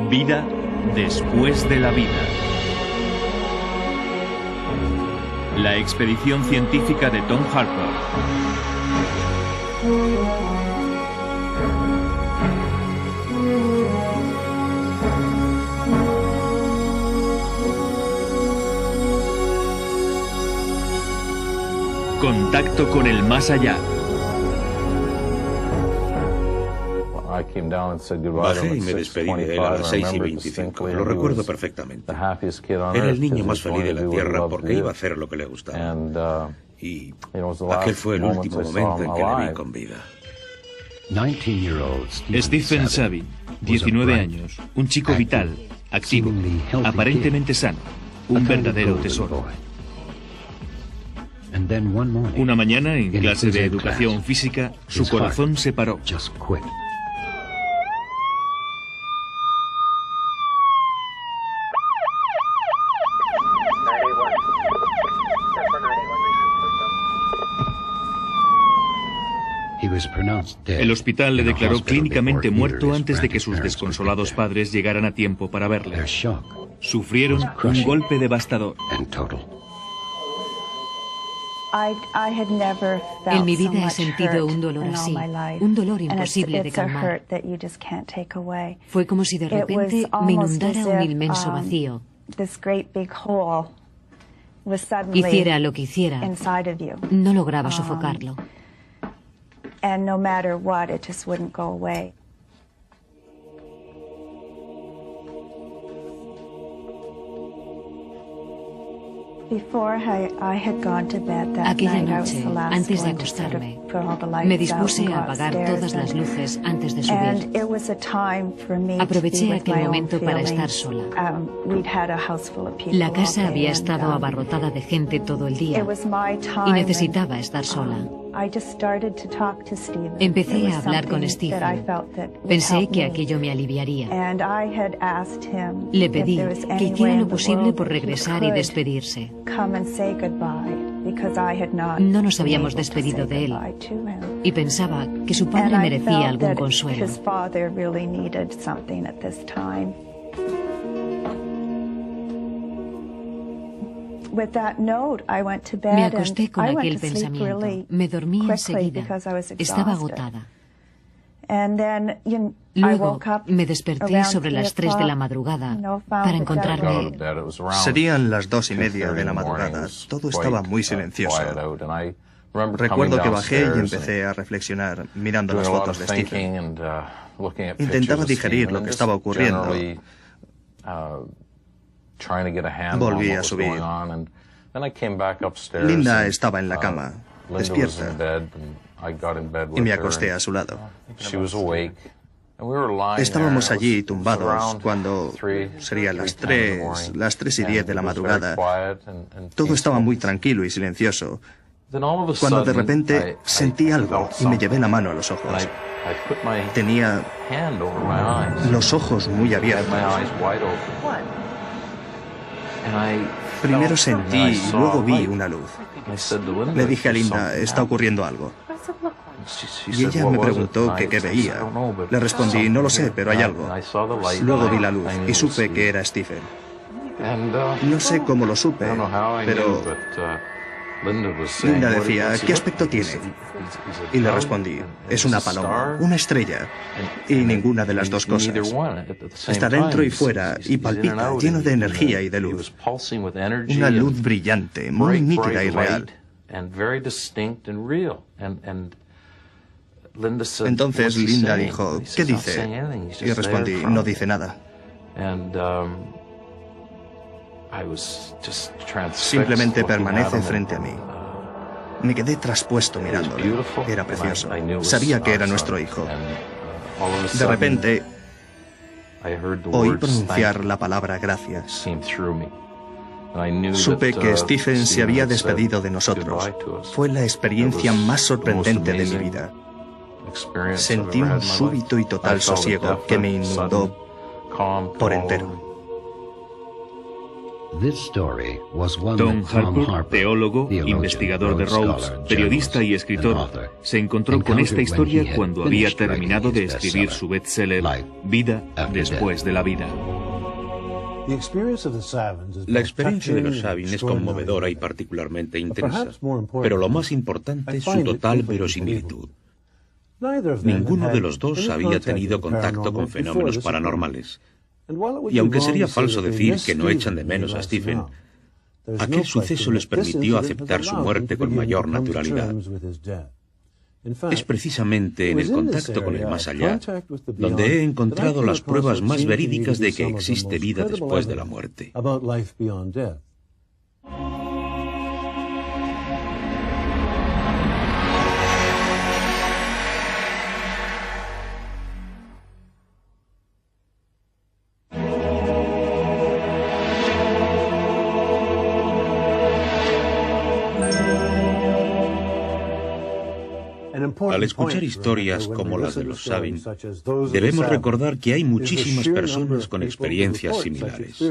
Vida después de la vida. La expedición científica de Tom Harper. Contacto con el más allá. Bajé y me despedí de él a las 6:25. Lo recuerdo perfectamente. Era el niño más feliz de la Tierra porque iba a hacer lo que le gustaba. Y aquel fue el último momento en que le vi con vida. Stephen Sabin, 19 años, un chico vital, activo, aparentemente sano, un verdadero tesoro. Una mañana, en clase de educación física, su corazón se paró. El hospital le declaró clínicamente muerto antes de que sus desconsolados padres llegaran a tiempo para verle. Sufrieron un golpe devastador. En mi vida he sentido un dolor así, un dolor imposible de calmar. Fue como si de repente me inundara un inmenso vacío. Hiciera lo que hiciera, no lograba sofocarlo. And no matter what, it just wouldn't go away. Aquella noche, antes de acostarme, me dispuse a apagar todas las luces antes de subir. Aproveché aquel momento para estar sola. La casa había estado abarrotada de gente todo el día y necesitaba estar sola. Empecé a hablar con Stephen. Pensé que aquello me aliviaría. Le pedí que hiciera lo posible por regresar y despedirse. No nos habíamos despedido de él y pensaba que su padre merecía algún consuelo. Me acosté con aquel pensamiento. Me dormí enseguida. Estaba agotada. Luego me desperté sobre las 3 de la madrugada para encontrarme... Serían las 2:30 de la madrugada. Todo estaba muy silencioso. Recuerdo que bajé y empecé a reflexionar mirando las fotos de Stephen. Intentaba digerir lo que estaba ocurriendo. Volví a subir. Linda estaba en la cama, despierta, y me acosté a su lado. Estábamos allí tumbados cuando serían las 3:10 de la madrugada. Todo estaba muy tranquilo y silencioso, cuando de repente sentí algo y me llevé la mano a los ojos. Tenía los ojos muy abiertos. Primero sentí y luego vi una luz. Le dije a Linda, está ocurriendo algo. Y ella me preguntó que qué veía. Le respondí, no lo sé, pero hay algo. Luego vi la luz y supe que era Stephen. No sé cómo lo supe, pero Linda decía, ¿qué aspecto tiene? Y le respondí, es una paloma, una estrella, y ninguna de las dos cosas. Está dentro y fuera, y palpita, lleno de energía y de luz. Una luz brillante, muy nítida y real. Entonces Linda dijo, ¿qué dice? Y respondí, no dice nada. Simplemente permanece frente a mí. Me quedé traspuesto mirándolo. Era precioso. Sabía que era nuestro hijo. De repente, oí pronunciar la palabra gracias. Supe que Stephen se había despedido de nosotros. Fue la experiencia más sorprendente de mi vida. Sentí un súbito y total sosiego que me inundó por entero. Tom Harpur, teólogo, investigador de Rhodes, periodista y escritor, se encontró con esta historia cuando había terminado de escribir su bestseller Vida después de la vida. La experiencia de los Sabin es conmovedora y particularmente intensa, pero lo más importante es su total verosimilitud. Ninguno de los dos había tenido contacto con fenómenos paranormales. Y aunque sería falso decir que no echan de menos a Stephen, aquel suceso les permitió aceptar su muerte con mayor naturalidad. Es precisamente en el contacto con el más allá donde he encontrado las pruebas más verídicas de que existe vida después de la muerte. Al escuchar historias como las de los Sabin, debemos recordar que hay muchísimas personas con experiencias similares.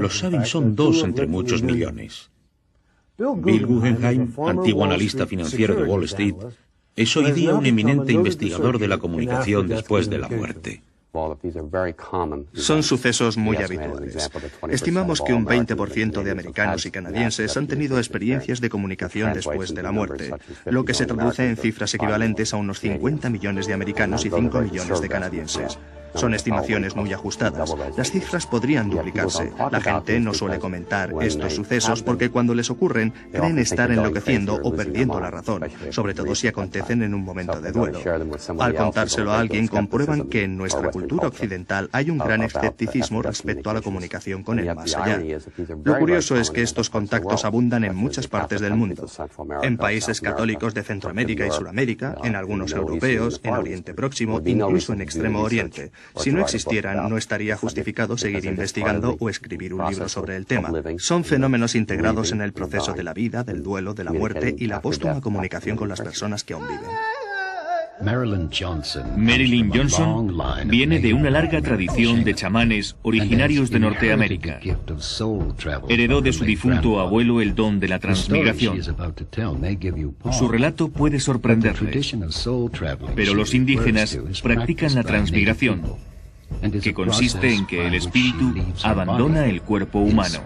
Los Sabin son dos entre muchos millones. Bill Guggenheim, antiguo analista financiero de Wall Street, es hoy día un eminente investigador de la comunicación después de la muerte. Son sucesos muy habituales. Estimamos que un 20% de americanos y canadienses han tenido experiencias de comunicación después de la muerte, lo que se traduce en cifras equivalentes a unos 50 millones de americanos y 5 millones de canadienses. Son estimaciones muy ajustadas. Las cifras podrían duplicarse. La gente no suele comentar estos sucesos porque cuando les ocurren creen estar enloqueciendo o perdiendo la razón, sobre todo si acontecen en un momento de duelo. Al contárselo a alguien comprueban que en nuestra cultura occidental hay un gran escepticismo respecto a la comunicación con el más allá. Lo curioso es que estos contactos abundan en muchas partes del mundo. En países católicos de Centroamérica y Suramérica, en algunos europeos, en Oriente Próximo, incluso en Extremo Oriente. Si no existieran, no estaría justificado seguir investigando o escribir un libro sobre el tema. Son fenómenos integrados en el proceso de la vida, del duelo, de la muerte y la póstuma comunicación con las personas que aún viven. Marilyn Johnson viene de una larga tradición de chamanes originarios de Norteamérica. Heredó de su difunto abuelo el don de la transmigración. Su relato puede sorprenderle, pero los indígenas practican la transmigración, que consiste en que el espíritu abandona el cuerpo humano.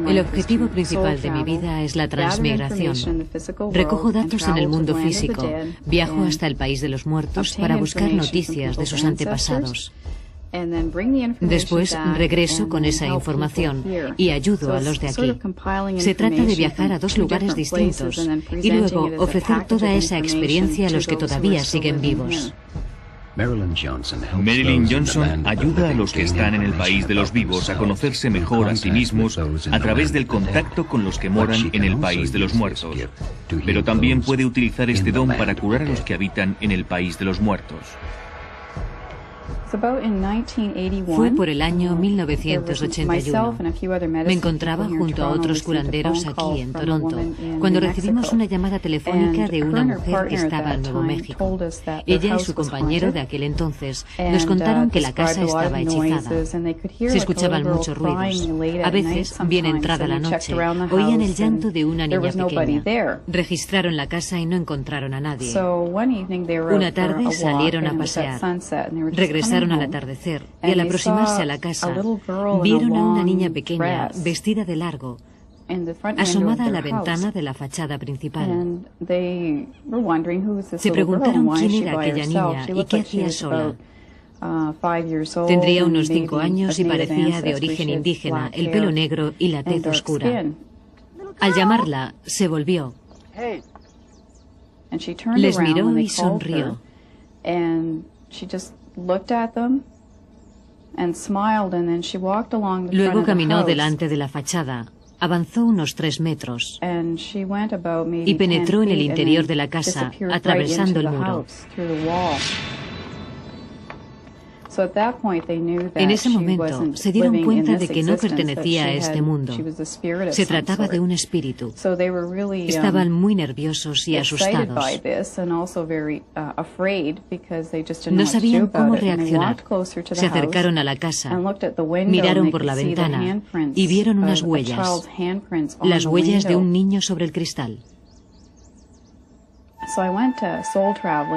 El objetivo principal de mi vida es la transmigración. Recojo datos en el mundo físico, viajo hasta el país de los muertos para buscar noticias de sus antepasados. Después regreso con esa información y ayudo a los de aquí. Se trata de viajar a dos lugares distintos y luego ofrecer toda esa experiencia a los que todavía siguen vivos. Marilyn Johnson ayuda a los que están en el país de los vivos a conocerse mejor a sí mismos a través del contacto con los que moran en el país de los muertos. Pero también puede utilizar este don para curar a los que habitan en el país de los muertos. Fue por el año 1981. Me encontraba junto a otros curanderos aquí en Toronto, cuando recibimos una llamada telefónica de una mujer que estaba en Nuevo México. Ella y su compañero de aquel entonces nos contaron que la casa estaba hechizada. Se escuchaban muchos ruidos. A veces, bien entrada la noche, oían el llanto de una niña pequeña. Registraron la casa y no encontraron a nadie. Una tarde salieron a pasear. Regresaron al atardecer y al aproximarse a la casa vieron a una niña pequeña vestida de largo asomada a la ventana de la fachada principal. Se preguntaron quién era aquella niña y qué hacía sola. Tendría unos 5 años y parecía de origen indígena, el pelo negro y la tez oscura. Al llamarla, se volvió. Les miró y sonrió. Luego caminó delante de la fachada, avanzó unos 3 metros y penetró en el interior de la casa, atravesando el muro. En ese momento se dieron cuenta de que no pertenecía a este mundo. Se trataba de un espíritu. Estaban muy nerviosos y asustados. No sabían cómo reaccionar. Se acercaron a la casa, miraron por la ventana y vieron unas huellas, las huellas de un niño sobre el cristal.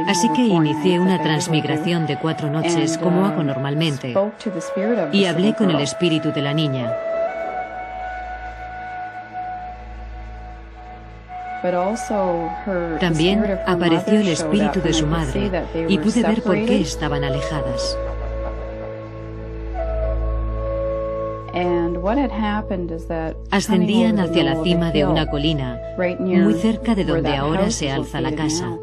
Así que inicié una transmigración de 4 noches como hago normalmente y hablé con el espíritu de la niña. También apareció el espíritu de su madre y pude ver por qué estaban alejadas. Ascendían hacia la cima de una colina, muy cerca de donde ahora se alza la casa.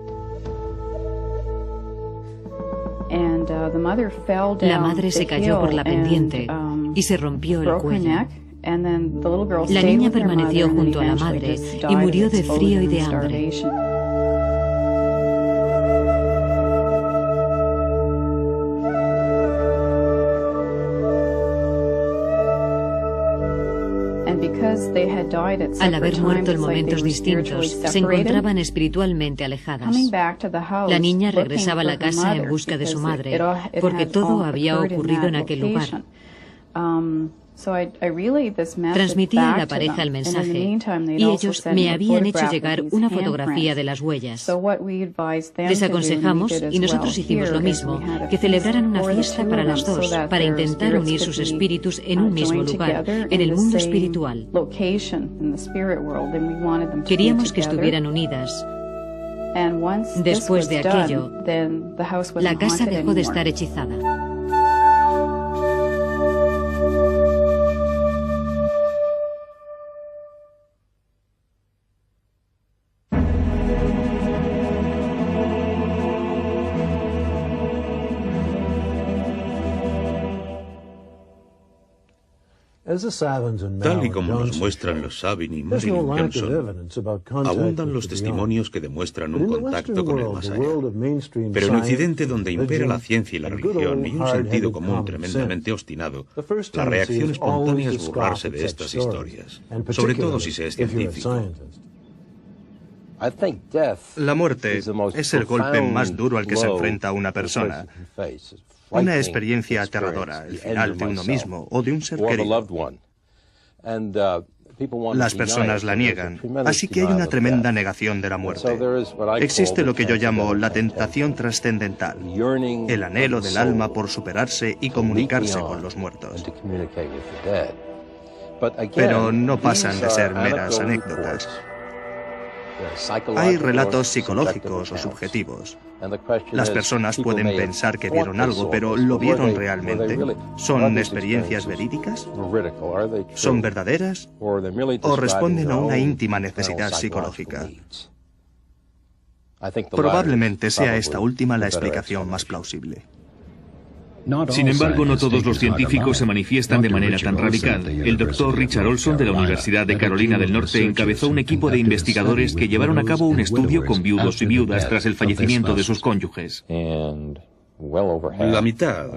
La madre se cayó por la pendiente y se rompió el cuello. La niña permaneció junto a la madre y murió de frío y de hambre. Al haber muerto en momentos distintos, se encontraban espiritualmente alejadas. La niña regresaba a la casa en busca de su madre, porque todo había ocurrido en aquel lugar. Transmití a la pareja el mensaje y ellos me habían hecho llegar una fotografía de las huellas. Les aconsejamos, y nosotros hicimos lo mismo, que celebraran una fiesta para las dos, para intentar unir sus espíritus en un mismo lugar, en el mundo espiritual. Queríamos que estuvieran unidas. Después de aquello, la casa dejó de estar hechizada. Tal y como nos muestran los Sabin y Marilyn Johnson, abundan los testimonios que demuestran un contacto con el más allá. Pero en Occidente, donde impera la ciencia y la religión y un sentido común tremendamente obstinado, la reacción espontánea es burlarse de estas historias, sobre todo si se es científico. La muerte es el golpe más duro al que se enfrenta una persona. Una experiencia aterradora, el final de uno mismo o de un ser querido. Las personas la niegan, así que hay una tremenda negación de la muerte. Existe lo que yo llamo la tentación trascendental, el anhelo del alma por superarse y comunicarse con los muertos. Pero no pasan de ser meras anécdotas. Hay relatos psicológicos o subjetivos. Las personas pueden pensar que vieron algo, pero ¿lo vieron realmente? ¿Son experiencias verídicas? ¿Son verdaderas? ¿O responden a una íntima necesidad psicológica? Probablemente sea esta última la explicación más plausible. Sin embargo, no todos los científicos se manifiestan de manera tan radical. El doctor Richard Olson de la Universidad de Carolina del Norte encabezó un equipo de investigadores que llevaron a cabo un estudio con viudos y viudas tras el fallecimiento de sus cónyuges. La mitad,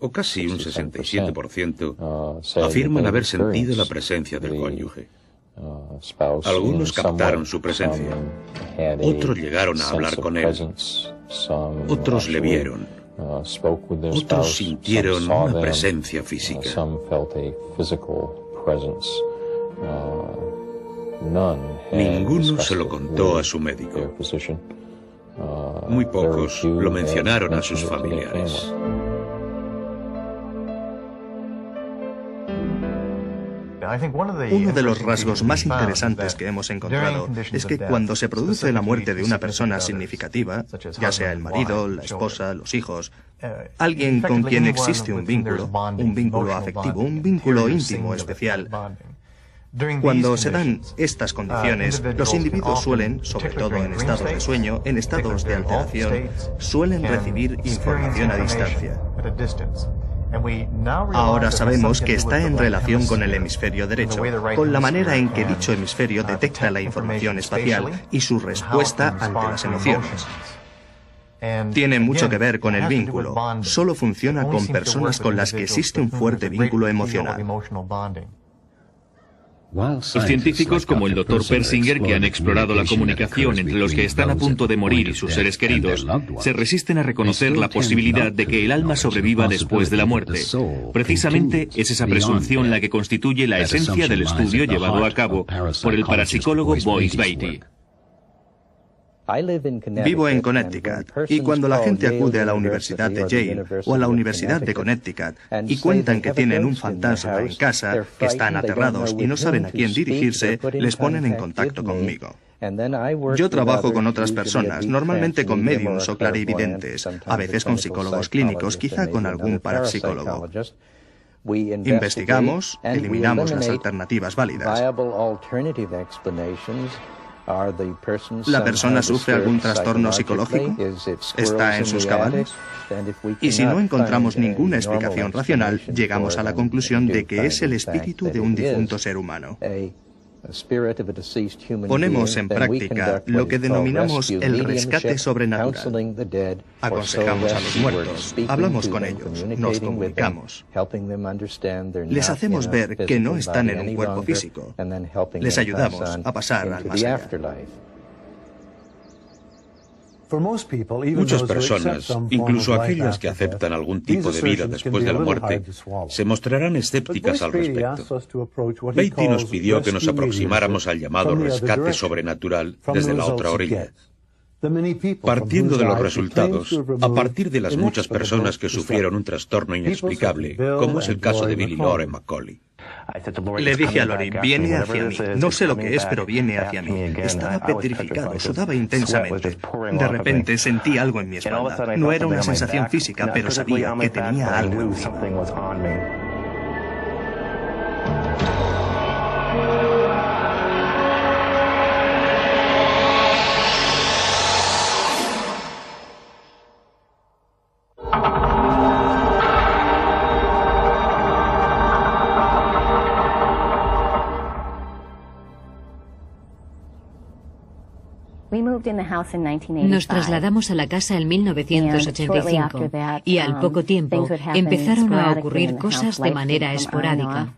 o casi un 67%, afirman haber sentido la presencia del cónyuge. Algunos captaron su presencia, otros llegaron a hablar con él, otros le vieron. Otros sintieron una presencia física. Ninguno se lo contó a su médico. Muy pocos lo mencionaron a sus familiares. Uno de los rasgos más interesantes que hemos encontrado es que cuando se produce la muerte de una persona significativa, ya sea el marido, la esposa, los hijos, alguien con quien existe un vínculo afectivo, un vínculo íntimo especial, cuando se dan estas condiciones, los individuos suelen, sobre todo en estados de sueño, en estados de alteración, suelen recibir información a distancia. Ahora sabemos que está en relación con el hemisferio derecho, con la manera en que dicho hemisferio detecta la información espacial y su respuesta ante las emociones. Tiene mucho que ver con el vínculo. Solo funciona con personas con las que existe un fuerte vínculo emocional. Los científicos como el Dr. Persinger, que han explorado la comunicación entre los que están a punto de morir y sus seres queridos, se resisten a reconocer la posibilidad de que el alma sobreviva después de la muerte. Precisamente es esa presunción la que constituye la esencia del estudio llevado a cabo por el parapsicólogo Boyce Beatty. Vivo en Connecticut y cuando la gente acude a la Universidad de Yale o a la Universidad de Connecticut y cuentan que tienen un fantasma en casa, que están aterrados y no saben a quién dirigirse, les ponen en contacto conmigo. Yo trabajo con otras personas, normalmente con médiums o clarividentes, a veces con psicólogos clínicos, quizá con algún parapsicólogo. Investigamos, eliminamos las alternativas válidas. ¿La persona sufre algún trastorno psicológico? ¿Está en sus cabales? Y si no encontramos ninguna explicación racional, llegamos a la conclusión de que es el espíritu de un difunto ser humano. Ponemos en práctica lo que denominamos el rescate sobrenatural. Aconsejamos a los muertos, hablamos con ellos, nos comunicamos. Les hacemos ver que no están en un cuerpo físico. Les ayudamos a pasar al más allá. Muchas personas, incluso aquellas que aceptan algún tipo de vida después de la muerte, se mostrarán escépticas al respecto. Beatty nos pidió que nos aproximáramos al llamado rescate sobrenatural desde la otra orilla. Partiendo de los resultados, a partir de las muchas personas que sufrieron un trastorno inexplicable, como es el caso de Billy Loren McCauley. Le dije a Lori, viene hacia mí. No sé lo que es, pero viene hacia mí. Estaba petrificado, sudaba intensamente. De repente sentí algo en mi espalda. No era una sensación física, pero sabía que tenía algo en mí. Nos trasladamos a la casa en 1985 y al poco tiempo empezaron a ocurrir cosas de manera esporádica.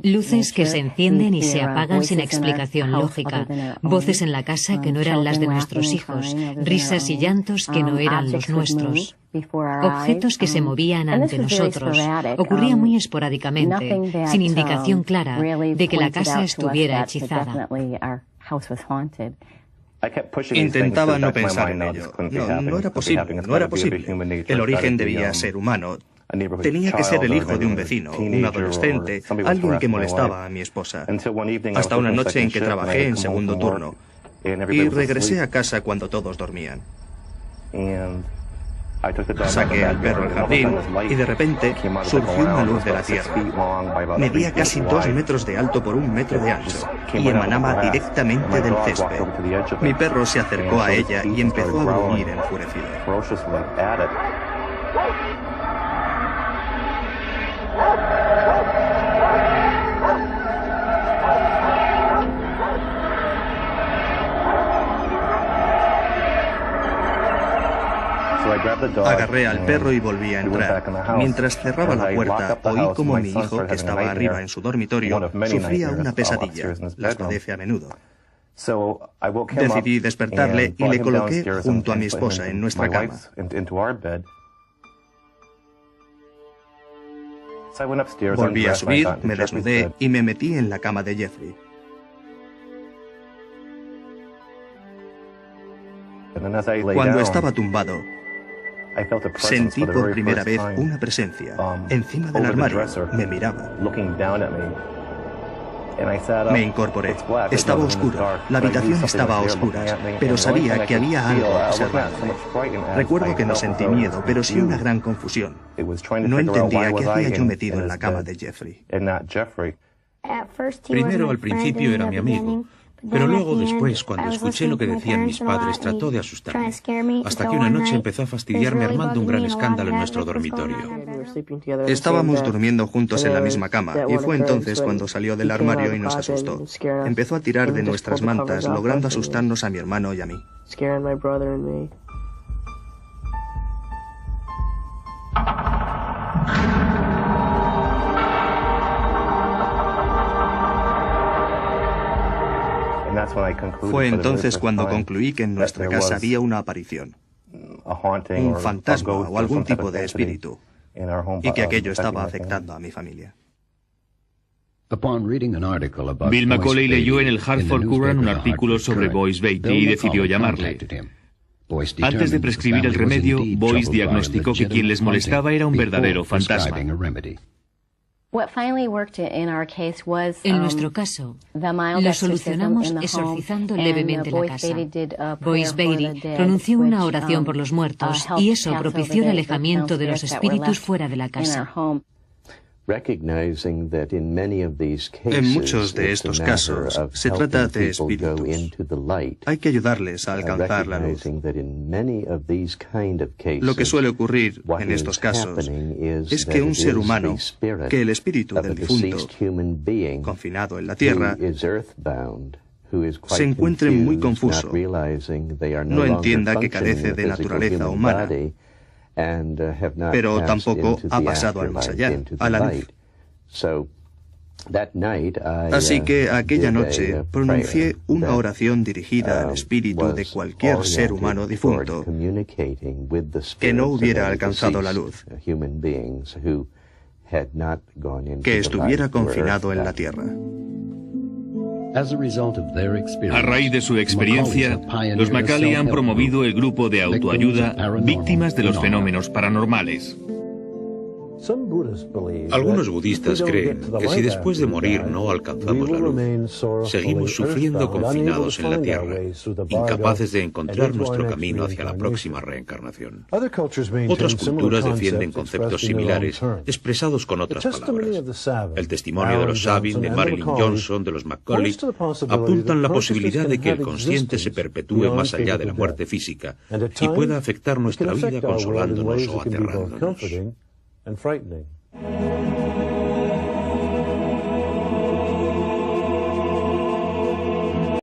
Luces que se encienden y se apagan sin explicación lógica, voces en la casa que no eran las de nuestros hijos, risas y llantos que no eran los nuestros. Objetos que se movían ante nosotros. Ocurría muy esporádicamente, sin indicación clara de que la casa estuviera hechizada. Intentaba no pensar en ello. No era posible. El origen debía ser humano. Tenía que ser el hijo de un vecino, un adolescente, alguien que molestaba a mi esposa. Hasta una noche en que trabajé en segundo turno. Y regresé a casa cuando todos dormían. Saqué al perro al jardín y de repente surgió una luz de la tierra. Medía casi 2 metros de alto por 1 metro de ancho y emanaba directamente del césped. Mi perro se acercó a ella y empezó a gruñir enfurecido. Agarré al perro y volví a entrar. Mientras cerraba la puerta, oí como mi hijo, que estaba arriba en su dormitorio, sufría una pesadilla. Las padece a menudo. Decidí despertarle y le coloqué junto a mi esposa en nuestra cama. Volví a subir, me desnudé y me metí en la cama de Jeffrey. Cuando estaba tumbado, sentí por primera vez una presencia. Encima del armario me miraba. Me incorporé. Estaba oscuro. La habitación estaba a oscuras, pero sabía que había algo observándome. Recuerdo que no sentí miedo, pero sí una gran confusión. No entendía qué hacía yo metido en la cama de Jeffrey. Primero, al principio, era mi amigo. Pero luego, después, cuando escuché lo que decían mis padres, trató de asustarme. Hasta que una noche empezó a fastidiarme armando un gran escándalo en nuestro dormitorio. Estábamos durmiendo juntos en la misma cama, y fue entonces cuando salió del armario y nos asustó. Empezó a tirar de nuestras mantas, logrando asustarnos a mi hermano y a mí. Fue entonces cuando concluí que en nuestra casa había una aparición, un fantasma o algún tipo de espíritu, y que aquello estaba afectando a mi familia. Bill Macaulay leyó en el Hartford Courant un artículo sobre Boyce Beatty y decidió llamarle. Antes de prescribir el remedio, Boyce diagnosticó que quien les molestaba era un verdadero fantasma. En nuestro caso, lo solucionamos exorcizando levemente la casa. Boyce Beatty pronunció una oración por los muertos y eso propició el alejamiento de los espíritus fuera de la casa. En muchos de estos casos se trata de espíritus. Hay que ayudarles a alcanzar la luz. Lo que suele ocurrir en estos casos es que un ser humano, que el espíritu del difunto, confinado en la tierra, se encuentre muy confuso, no entienda que carece de naturaleza humana, pero tampoco ha pasado al más allá, a la luz. Así que aquella noche pronuncié una oración dirigida al espíritu de cualquier ser humano difunto que no hubiera alcanzado la luz, que estuviera confinado en la tierra. A raíz de su experiencia, los Macaulay han promovido el grupo de autoayuda Víctimas de los Fenómenos Paranormales. Algunos budistas creen que si después de morir no alcanzamos la luz, seguimos sufriendo confinados en la tierra, incapaces de encontrar nuestro camino hacia la próxima reencarnación. Otras culturas defienden conceptos similares, expresados con otras palabras. El testimonio de los Sabin, de Marilyn Johnson, de los Macaulay, apuntan la posibilidad de que el consciente se perpetúe más allá de la muerte física y pueda afectar nuestra vida consolándonos o aterrándonos. And frightening.